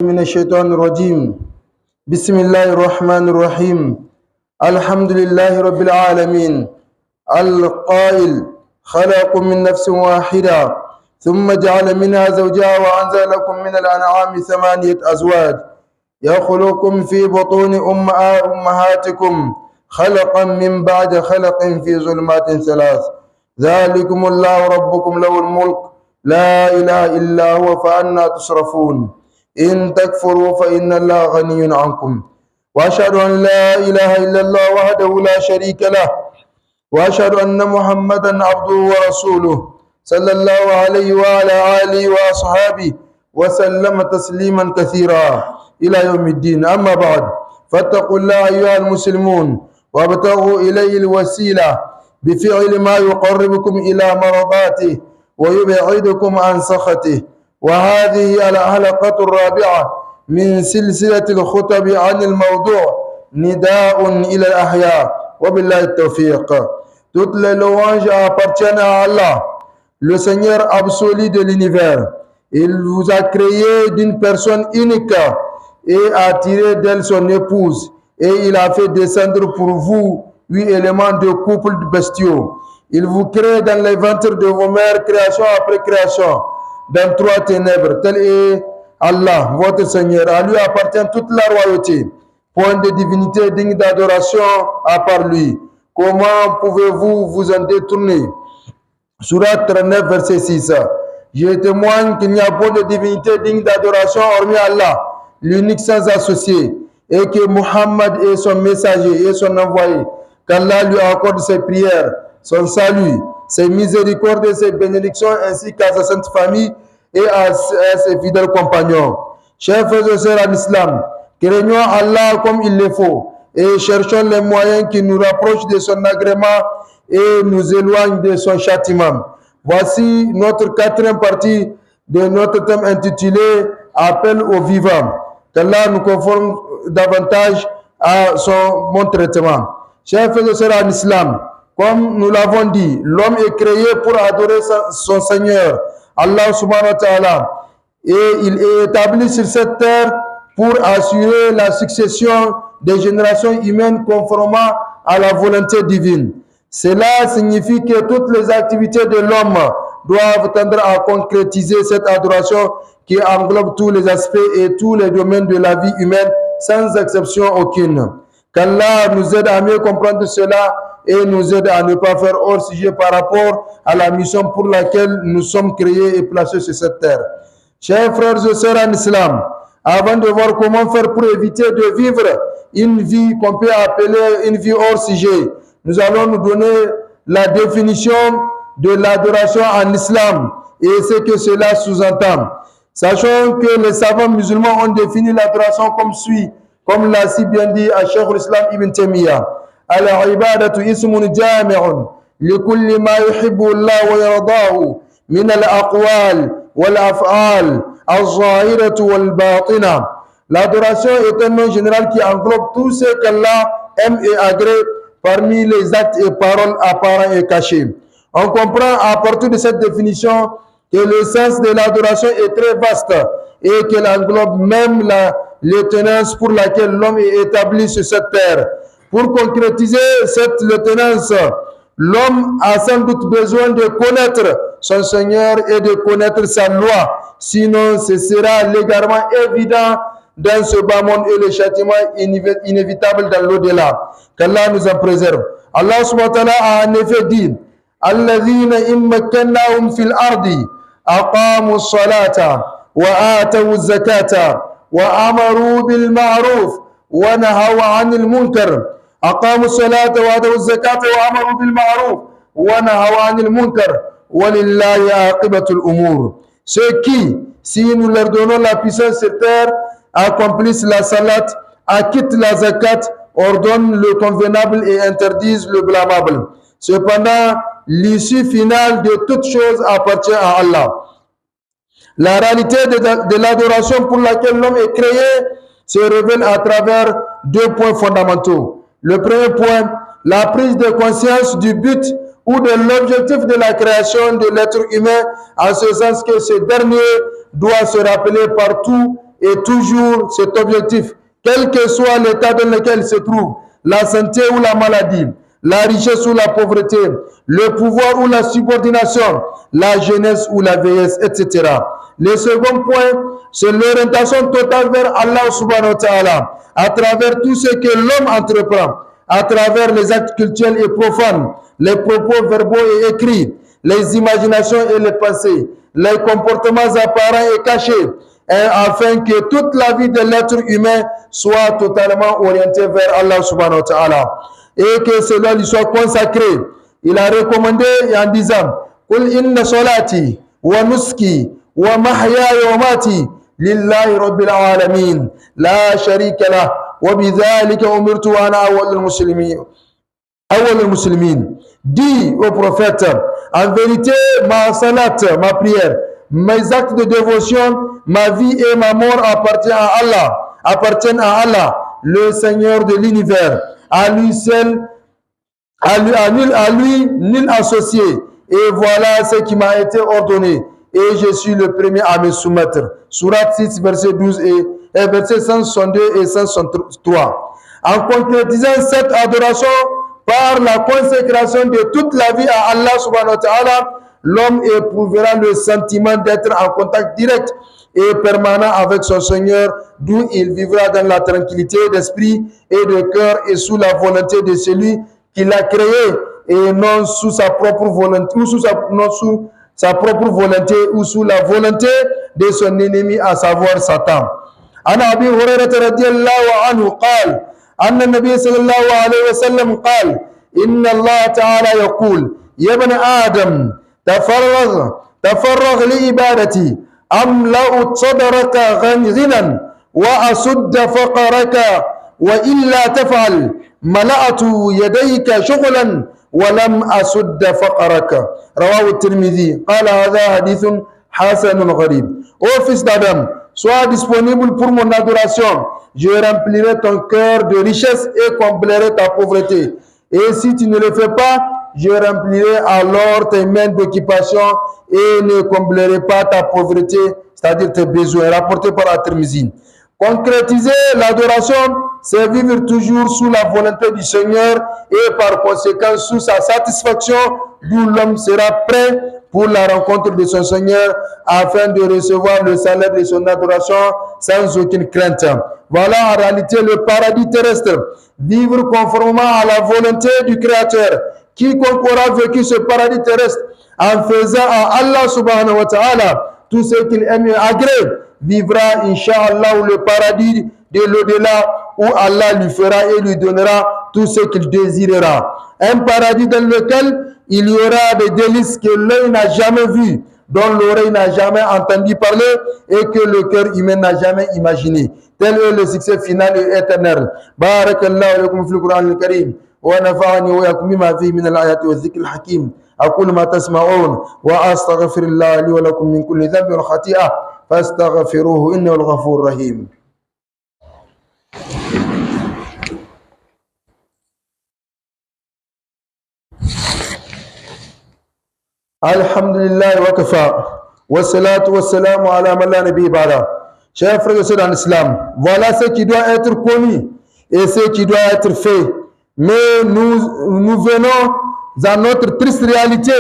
من الشيطان الرجيم. بسم الله الرحمن الرحيم. الحمد لله رب العالمين القائل: خلق من نفس واحدة ثم جعل منها زوجها وأنزل لكم من الأنعام ثمانية أزواج يخلقكم في بطون أمهاتكم خلقا من بعد خلق في ظلمات ثلاث. ذلكم الله ربكم له الملك لا إله إلا هو فأنى تصرفون. إن تكفروا فإن الله غني عنكم وأشهد أن لا إله إلا الله وحده لا شريك له وأشهد أن محمدا عبده ورسوله صلى الله عليه وعلى آله وأصحابه وسلم تسليما كثيرا إلى يوم الدين. أما بعد، فاتقوا الله أيها المسلمون وابتغوا إليه الوسيلة بفعل ما يقربكم إلى مرضاته ويبعدكم عن سخطه. وهذه الحلقة الرابعة من سلسلة الخطب عن الموضوع نداء إلى الأحياء وبالله التوفيق. Toutes les louanges appartiennent à Allah, le Seigneur absolu de l'univers. Il vous a créé d'une personne unique et a tiré d'elle son épouse, et il a fait descendre pour vous 8 éléments de couple bestiaux. Il vous crée dans les ventres de vos mères, création après création, dans 3 ténèbres. Tel est Allah, votre Seigneur. À lui appartient toute la royauté. Point de divinité digne d'adoration à part lui. Comment pouvez-vous vous en détourner? Surat 39, verset 6. Je témoigne qu'il n'y a point de divinité digne d'adoration hormis Allah, l'unique sans associé, et que Muhammad est son messager et son envoyé. Qu'Allah lui accorde ses prières, son salut, ses miséricordes et ses bénédictions, ainsi qu'à sa sainte famille et à ses fidèles compagnons. Chers frères et sœurs en islam, craignons Allah comme il le faut et cherchons les moyens qui nous rapprochent de son agrément et nous éloignent de son châtiment. Voici notre 4e partie de notre thème intitulé Appel aux vivants. Qu'Allah nous conforme davantage à mon traitement. Chers frères et sœurs en islam, comme nous l'avons dit, l'homme est créé pour adorer son Seigneur, Allah subhanahu wa ta'ala, et il est établi sur cette terre pour assurer la succession des générations humaines conformément à la volonté divine. Cela signifie que toutes les activités de l'homme doivent tendre à concrétiser cette adoration qui englobe tous les aspects et tous les domaines de la vie humaine sans exception aucune. Qu'Allah nous aide à mieux comprendre cela et nous aide à ne pas faire hors sujet par rapport à la mission pour laquelle nous sommes créés et placés sur cette terre. Chers frères et sœurs en islam, avant de voir comment faire pour éviter de vivre une vie qu'on peut appeler une vie hors sujet, nous allons nous donner la définition de l'adoration en islam et ce que cela sous-entend. Sachant que les savants musulmans ont défini l'adoration comme suit, comme l'a si bien dit à Cheikh l'Islam Ibn Taymiyyah. Al-ibadatu ismun jami'un likulli ma yuhibbu Allah wa yardahu min al-aqwal wal-af'al al-zahiratu wal-batina. L'adoration est un nom général qui englobe tout ce qu'Allah aime et agrée parmi les actes et paroles apparents et cachés. On comprend à partir de cette définition que le sens de l'adoration est très vaste et qu'elle englobe même les tenances pour laquelle l'homme est établi sur cette terre. Pour concrétiser cette tenance, l'homme a sans doute besoin de connaître son Seigneur et de connaître sa loi. Sinon, ce sera légalement évident dans ce bas monde et le châtiment inévitable dans l'au-delà. Qu'Allah nous en préserve. Allah subhanahu wa ta'ala a en effet dit: الذين إن مكناهم في الأرض أقاموا الصلاة وآتوا الزكاة وأمروا بالمعروف ونهوا عن المنكر. أقاموا الصلاة وآتوا الزكاة وأمروا بالمعروف ونهوا عن المنكر ولله عاقبة الأمور. Ceux qui, si nous leur donnons la puissance sur terre, accomplissent la salat, acquittent la zakat, ordonnent le convenable et interdisent le blâmable. Cependant, l'issue finale de toute chose appartient à Allah. La réalité de l'adoration pour laquelle l'homme est créé se révèle à travers 2 points fondamentaux. Le premier point, la prise de conscience du but ou de l'objectif de la création de l'être humain, en ce sens que ce dernier doit se rappeler partout et toujours cet objectif, quel que soit l'état dans lequel il se trouve, la santé ou la maladie, la richesse ou la pauvreté, le pouvoir ou la subordination, la jeunesse ou la vieillesse, etc. Le second point, c'est l'orientation totale vers Allah subhanahu wa ta'ala, à travers tout ce que l'homme entreprend, à travers les actes cultuels et profanes, les propos verbaux et écrits, les imaginations et les pensées, les comportements apparents et cachés, afin que toute la vie de l'être humain soit totalement orientée vers Allah subhanahu wa ta'ala et que cela lui soit consacré. Il a recommandé en disant Qul inna salati wa nuski wa mahyaya wa mati lillahi rabbil alamin la sharika lah wa bidhalika umirtu wa ana awwalul muslimin. Dis au prophète, en vérité, ma salat, ma prière, mes actes de dévotion, ma vie et ma mort appartiennent à Allah, le Seigneur de l'univers. À lui seul, à lui, nul associé. Et voilà ce qui m'a été ordonné. Et je suis le premier à me soumettre. Surat 6, verset 12 et verset 162 et 163. En concrétisant cette adoration par la consécration de toute la vie à Allah subhanahu wa ta'ala, l'homme éprouvera le sentiment d'être en contact direct et permanent avec son Seigneur, d'où il vivra dans la tranquillité d'esprit et de cœur et sous la volonté de celui qui l'a créé et non sous sa propre volonté, ou sous sa propre volonté ou sous la volonté de son ennemi, à savoir Satan. عن أبي هريرة رضي الله عنه قال أن النبي صلى الله عليه وسلم قال إن الله تعالى يقول يا ابن آدم تفرغ لعبادتي أملأ صدرك غنى وأسد فقرك وإلا تفعل ملأت يديك شغلا ولم أسد فقرك. رواه الترمذي. قال هذا حديث حسن غريب. Ô fils d'Adam, sois disponible pour mon adoration. Je remplirai ton cœur de richesse et comblerai ta pauvreté. Et si tu ne le fais pas, je remplirai alors tes mains d'occupation et ne comblerai pas ta pauvreté, c'est-à-dire tes besoins. Rapporté par At-Tirmidhi. Concrétiser l'adoration, c'est vivre toujours sous la volonté du Seigneur et par conséquent sous sa satisfaction, d'où l'homme sera prêt pour la rencontre de son Seigneur afin de recevoir le salaire de son adoration sans aucune crainte. Voilà en réalité le paradis terrestre. Vivre conformément à la volonté du Créateur. Quiconque aura vécu ce paradis terrestre en faisant à Allah subhanahu wa ta'ala tout ce qu'il aime et agrée, vivra, Inch'Allah, le paradis de l'au-delà où Allah lui fera et lui donnera tout ce qu'il désirera. Un paradis dans lequel il y aura des délices que l'œil n'a jamais vus, dont l'oreille n'a jamais entendu parler et que le cœur humain n'a jamais imaginé. Tel est le succès final et éternel. Barakallahu lakum fil Qur'an al-Karim. ونفعني وياكم بما فيه من الآيات والذكر الحكيم. أقول ما تسمعون وأستغفر الله لي ولكم من كل ذنب وخطيئة فاستغفروه إنه الغفور الرحيم. الحمد لله وكفى والصلاة والسلام على من لا نبي بعده. Chers frères et sœurs en islam, voilà ce qui doit être connu et ce qui doit être fait. Mais nous venons à notre triste réalité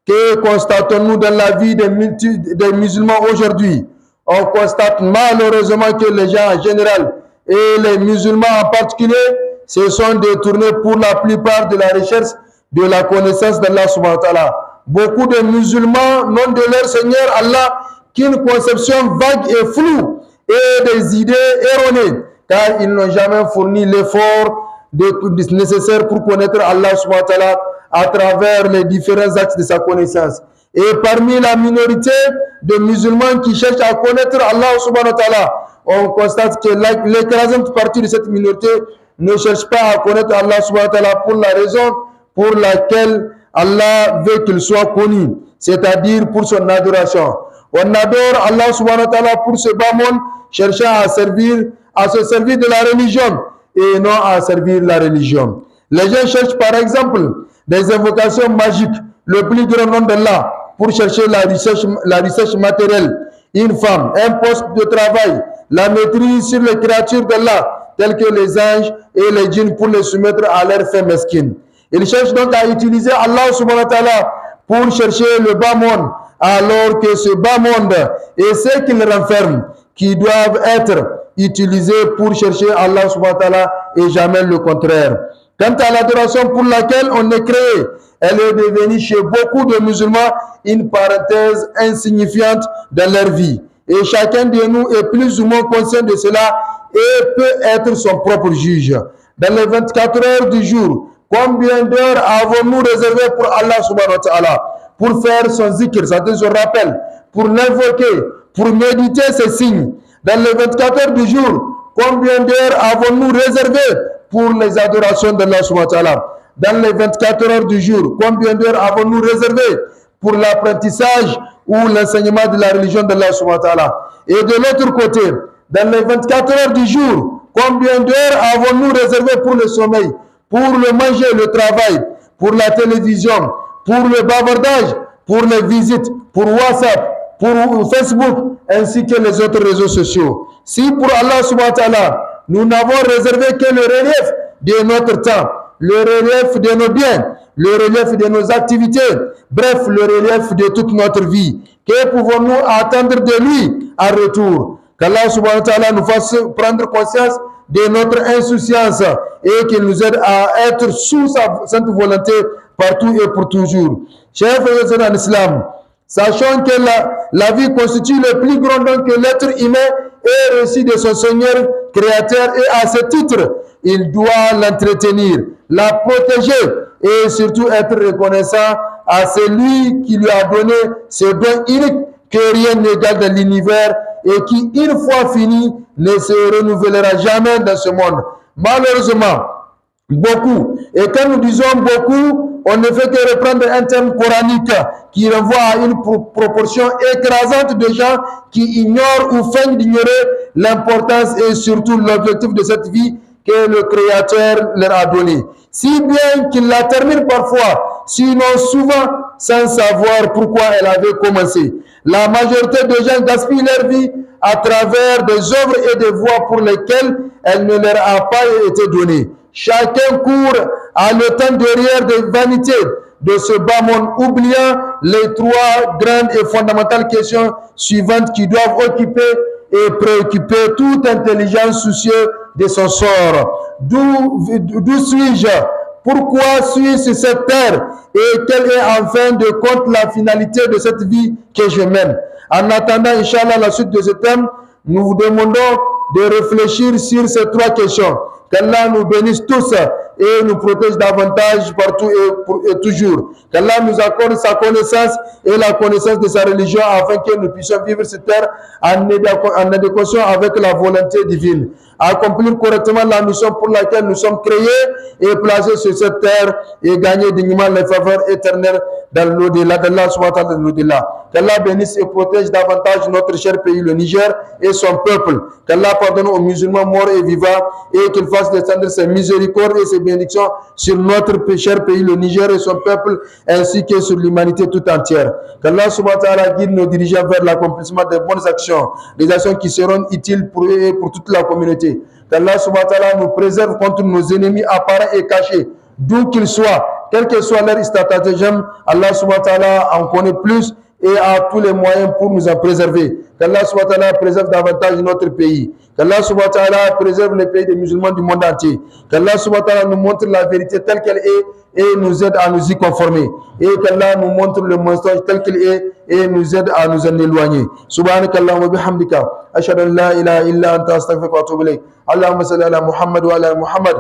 que constatons-nous dans la vie des musulmans aujourd'hui. On constate malheureusement que les gens en général et les musulmans en particulier se sont détournés pour la plupart de la recherche de la connaissance d'Allah subhanahu wa ta'ala. Beaucoup de musulmans n'ont de leur Seigneur Allah qu'une conception vague et floue et des idées erronées, car ils n'ont jamais fourni l'effort nécessaire pour connaître Allah subhanahu wa ta'ala à travers les différents actes de sa connaissance. Et parmi la minorité de musulmans qui cherchent à connaître Allah subhanahu wa ta'ala, on constate que l'écrasante partie de cette minorité ne cherche pas à connaître Allah subhanahu wa ta'ala pour la raison pour laquelle Allah veut qu'il soit connu, c'est-à-dire pour son adoration. On adore Allah subhanahu wa ta'ala pour ce bas monde, cherchant à se servir de la religion et non à servir la religion. Les gens cherchent par exemple des invocations magiques, le plus grand nom d'Allah, pour chercher la richesse matérielle une femme, un poste de travail, la maîtrise sur les créatures d'Allah, telles que les anges et les djinns, pour les soumettre à leurs faits mesquines. Ils cherchent donc à utiliser Allah subhanahu wa ta'ala pour chercher le bas monde, alors que ce bas monde et ce qu'il renferme, qui doivent être utilisés pour chercher Allah subhanahu wa ta'ala et jamais le contraire. Quant à l'adoration pour laquelle on est créé, elle est devenue chez beaucoup de musulmans une parenthèse insignifiante dans leur vie. Et chacun de nous est plus ou moins conscient de cela et peut être son propre juge. Dans les 24 heures du jour, combien d'heures avons-nous réservées pour Allah subhanahu wa ta'ala, pour faire son zikr, c'est-à-dire son rappel, pour l'invoquer, pour méditer ses signes? Dans les 24 heures du jour, combien d'heures avons-nous réservées pour les adorations d'Allah subhanahu wa ta'ala? Dans les 24 heures du jour, combien d'heures avons-nous réservées pour l'apprentissage ou l'enseignement de la religion d'Allah subhanahu wa ta'ala? Et de l'autre côté, dans les 24 heures du jour, combien d'heures avons-nous réservées pour le sommeil, pour le manger, le travail, pour la télévision, pour le bavardage, pour les visites, pour WhatsApp, pour Facebook, ainsi que les autres réseaux sociaux? Si pour Allah subhanahu wa ta'ala, nous n'avons réservé que le relief de notre temps, le relief de nos biens, le relief de nos activités, bref, le relief de toute notre vie, que pouvons-nous attendre de lui en retour? Qu'Allah subhanahu wa ta'ala nous fasse prendre conscience de notre insouciance et qu'il nous aide à être sous sa sainte volonté partout et pour toujours. Chers frères en islam, sachant que la vie constitue le plus grand don que l'être humain ait reçu de son Seigneur créateur, et à ce titre, il doit l'entretenir, la protéger et surtout être reconnaissant à celui qui lui a donné ce don unique que rien n'égale dans l'univers et qui, une fois fini, ne se renouvellera jamais dans ce monde. Malheureusement, beaucoup, et quand nous disons beaucoup, on ne fait que reprendre un terme coranique qui renvoie à une proportion écrasante de gens qui ignorent ou feignent d'ignorer l'importance et surtout l'objectif de cette vie que le Créateur leur a donnée. Si bien qu'ils la terminent parfois, sinon souvent, sans savoir pourquoi elle avait commencé. La majorité des gens gaspillent leur vie à travers des œuvres et des voies pour lesquelles elle ne leur a pas été donnée. Chacun court à le temps derrière des vanités de ce bas monde, oubliant les trois grandes et fondamentales questions suivantes qui doivent occuper et préoccuper toute intelligence soucieuse de son sort. D'où suis-je? Pourquoi suis-je sur cette terre? Et quelle est en fin de compte la finalité de cette vie que je mène? En attendant, Inch'Allah, la suite de ce thème, nous vous demandons de réfléchir sur ces trois questions. Qu'Allah nous bénisse tous et nous protège davantage partout et toujours. Qu'Allah nous accorde sa connaissance et la connaissance de sa religion afin que nous puissions vivre sur terre en adéquation avec la volonté divine. Accomplir correctement la mission pour laquelle nous sommes créés et placés sur cette terre et gagner dignement les faveurs éternelles dans l'au-delà, d'Allah subhanahu wa ta'ala dans l'au-delà. Qu'Allah bénisse et protège davantage notre cher pays, le Niger, et son peuple. Qu'Allah pardonne aux musulmans morts et vivants et qu'il fasse descendre ses miséricordes et ses bénédictions sur notre cher pays, le Niger, et son peuple, ainsi que sur l'humanité tout entière. Qu'Allah subhanahu wa ta'ala guide nos dirigeants vers l'accomplissement des bonnes actions, des actions qui seront utiles pour eux et pour toute la communauté. Qu'Allah subhanahu wa ta'ala nous préserve contre nos ennemis apparents et cachés, d'où qu'ils soient, quel que soit leur stratagème. Allah subhanahu wa ta'ala en connaît plus et a tous les moyens pour nous en préserver. Qu'Allah subhanahu wa ta'ala préserve davantage notre pays. Qu'Allah subhanahu wa ta'ala préserve les pays des musulmans du monde entier. Qu'Allah subhanahu wa ta'ala nous montre la vérité telle qu'elle est et nous aide à nous y conformer. Et qu'Allah nous montre le mensonge tel qu'il est et nous aide à nous en éloigner. Subhanakallah wa bihamdika. Ashhadu an la ilaha illa anta astaghfiruka wa atubu ilayk. Allahumma salli ala Muhammad wa ala Muhammad.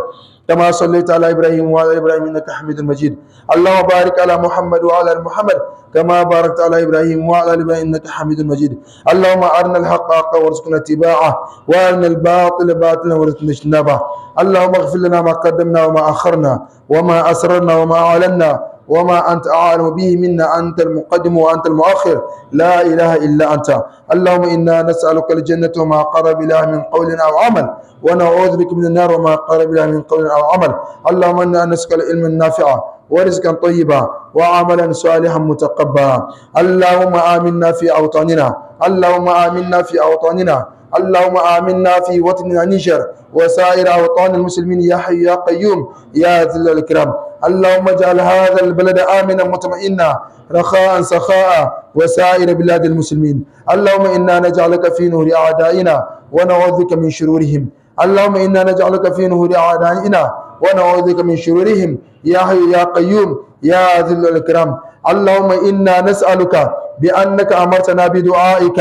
كما صليت على إبراهيم وعلى إبراهيم إنك حميد مجيد. اللهم بارك على محمد وعلى محمد كما باركت على إبراهيم وعلى إبراهيم إنك حميد مجيد. اللهم أرنا الحق حقا وارزقنا اتباعه وأرنا الباطل باطلا وارزقنا اجتنابه. اللهم اغفر لنا ما قدمنا وما أخرنا وما أسررنا وما أعلنا وما أنت أعلم به منا، أنت المقدم وأنت المؤخر، لا إله إلا أنت. اللهم إنا نسألك الجنة وما قرب إليها من قول أو عمل، ونعوذ بك من النار وما قرب إليها من قول أو عمل. اللهم إنا نسألك العلم النافع ورزقا طيبا وعملا صالحا متقبلا. اللهم آمنا في أوطاننا، اللهم آمنا في أوطاننا، اللهم آمنا في وطننا نيجر وسائر أوطان المسلمين يا حي يا قيوم يا ذل الإكرام. اللهم اجعل هذا البلد آمنا مطمئنا رخاء سخاء وسائر بلاد المسلمين. اللهم إنا نجعلك في نور أعدائنا ونعوذ بك من شرورهم. اللهم إنا نجعلك في نور أعدائنا ونعوذ بك من شرورهم يا حي يا قيوم يا ذل الإكرام. اللهم إنا نسألك بأنك أمرتنا بدعائك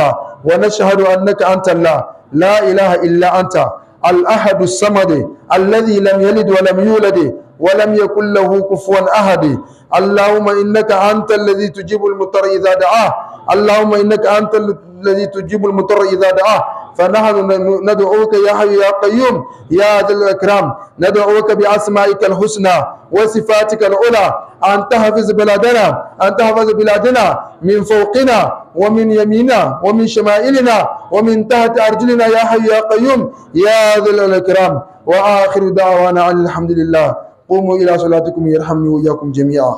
ونشهد أنك أنت الله لا إله إلا أنت الأحد الصمد الذي لم يلد ولم يولد ولم يكن له كفوا أحد. اللهم إنك أنت الذي تجيب المضطر إذا دعاه، اللهم إنك أنت الذي تجيب المضطر إذا دعاه. فنحن ندعوك يا حي يا قيوم يا ذا الإكرام، ندعوك بأسمائك الحسنى وصفاتك العلى أن تحفظ بلادنا، أن تحفظ بلادنا من فوقنا ومن يميننا ومن شمائلنا ومن تحت أرجلنا يا حي يا قيوم يا ذا الإكرام. وآخر دعوانا عن الحمد لله. قوموا إلى صلاتكم يرحمني وإياكم جميعا.